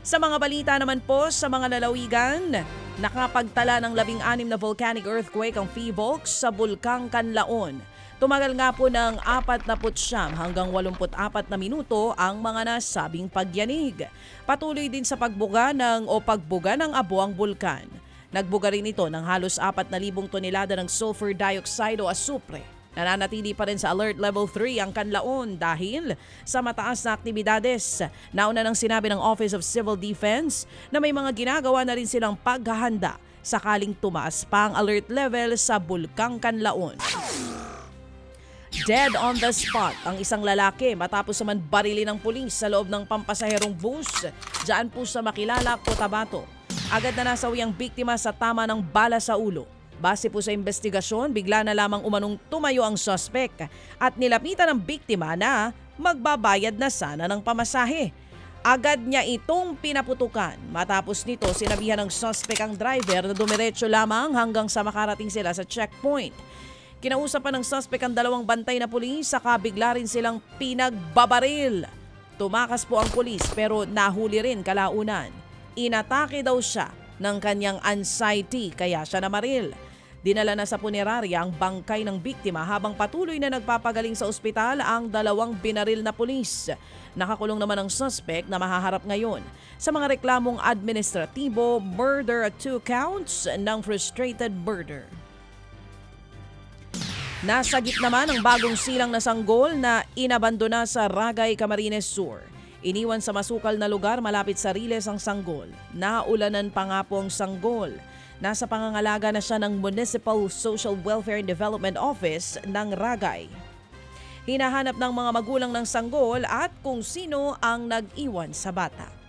Sa mga balita naman po sa mga lalawigan, nakapagtala ng 16 na volcanic earthquake ang PHIVOLCS sa Bulkang Kanlaon. Tumagal nga po ng 49 hanggang 84 na minuto ang mga nasabing pagyanig. Patuloy din sa pagbuga ng abo ang bulkan. Nagbuga rin ito ng halos 4,000 tonelada ng sulfur dioxide o asupre. Nananatili pa rin sa Alert Level 3 ang Kanlaon dahil sa mataas na aktibidades. Nauna nang sinabi ng Office of Civil Defense na may mga ginagawa na rin silang paghahanda sakaling tumaas pa ang alert level sa Bulkang Kanlaon. Dead on the spot ang isang lalaki matapos naman barili ng pulis sa loob ng pampasaherong bus dyan po sa Makilala, Cotabato. Agad na nasawi ang biktima sa tama ng bala sa ulo. Base po sa investigasyon, bigla na lamang umanong tumayo ang suspect at nilapitan ng biktima na magbabayad na sana ng pamasahe. Agad niya itong pinaputukan. Matapos nito, sinabihan ng suspect ang driver na dumiretso lamang hanggang sa makarating sila sa checkpoint. Kinausapan ng suspect ang dalawang bantay na pulis saka bigla rin silang pinagbabaril. Tumakas po ang pulis pero nahuli rin kalaunan. Inatake daw siya ng kanyang anxiety kaya siya namaril. Dinala na sa punerarya ang bangkay ng biktima habang patuloy na nagpapagaling sa ospital ang dalawang binaril na pulis. Nakakulong naman ang suspect na mahaharap ngayon sa mga reklamong administratibo, murder at 2 counts ng frustrated murder. Nasagip naman ang bagong silang na sanggol na inabandona sa Ragay, Camarines Sur. Iniwan sa masukal na lugar malapit sa Riles ang sanggol. Naulanan pa nga po ang sanggol. Nasa pangangalaga na siya ng Municipal Social Welfare and Development Office ng Ragay. Hinahanap ng mga magulang ng sanggol at kung sino ang nag-iwan sa bata.